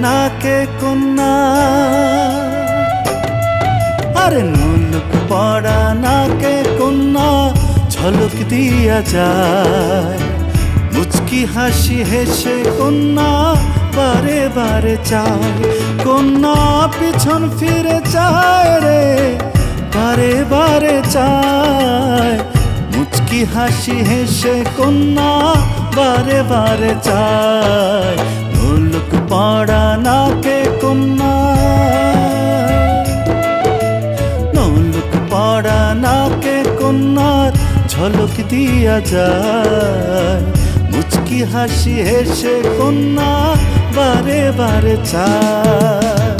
নাকে কন্যা, আরে নুলুক পড়া নাকে কন্যা ঝলক দিয়া যায়। মুচকি হাসি হেসে কন্যা বারে বারে চায়, কন্যা পিছন ফিরে চায় রে বারে বারে চায়। মুচকি হাসি হেসে কন্যা বারে বারে চায়, নুলুক পড়া নাকে কন্যা। নুলুক পড়া নাকে কন্যার ঝলক দিয়া যায়। মুচকি হাসি হেসে কন্যা বারে বারে চায়।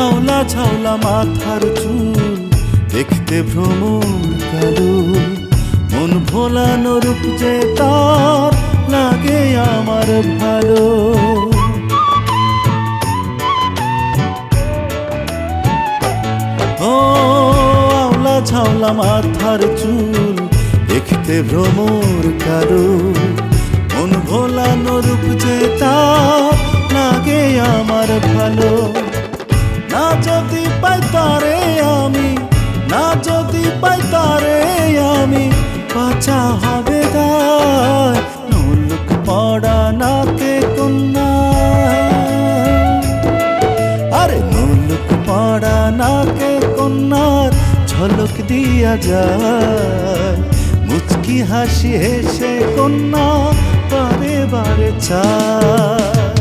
আওলা ঝাওলা মাথার চুল দেখতে ভ্রমর কালো, মন ভোলানো রূপ যে তার লাগে আমার ভালো। ও আওলা ঝাওলা মাথার চুল দেখতে ভ্রমর কালো, মন ভোলানো রূপ যে তার লাগে আমার ভালো। না যদি পাই তারে আমি, না যদি পাই তারে আমি, বাঁচা হবে দায়। নুলুক পড়া নাকে কন্যা, আরে নুলুক পড়া নাকে কন্যার ঝলক দিয়া যায়। মুচকি হাসি হেসে কন্যা বারে বারে চায়।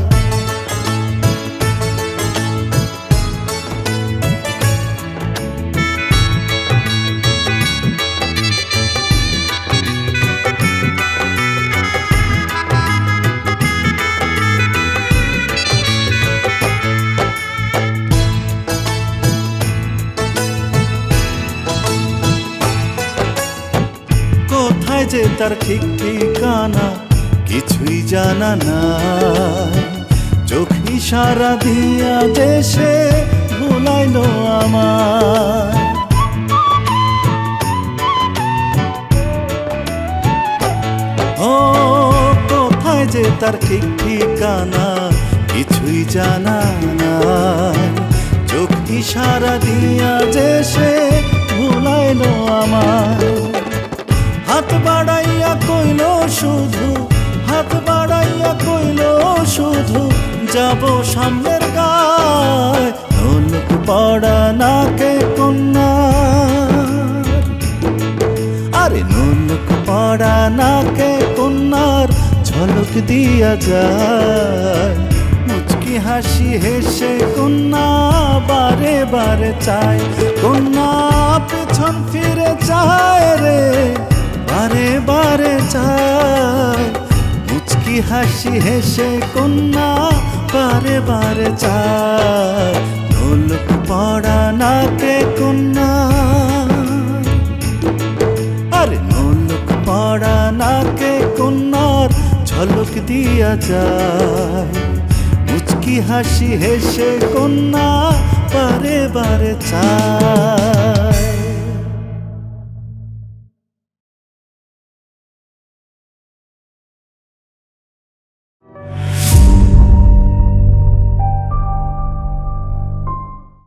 কোথায় যে তার ঠিক ঠিকানা কিছুই জানা নাই, চোখ ইশারা দিয়া দেশে ভুলাইল আমায়। ও কোথায় যে তার ঠিক ঠিকানা কিছুই জানা নাই, চোখ ইশারা দিয়া দেশে ভুলাইল আমায়। হাত বাড়াইয়া কইল শুধু, হাত বাড়াইয়া কইল শুধু, যাব সামনের গায়। নুলুক পড়া নাকে কন্যা, আরে নুলুক পড়া নাকে কন্যার ঝলক দিয়া যায়। মুচকি হাসি হেসে কন্যা বারে বারে চায়, কন্যা পিছন ফিরে চায় রে বারে বারে চায়। মুচকি হাসি হেসে কন্যা বারে বারে চায়। নুলুক পড়া নাকে কন্যা, আরে নুলুক পড়া নাকে কন্যার ঝলক দিয়া যায়। মুচকি হাসি হেসে কন্যা বারে বারে চায়।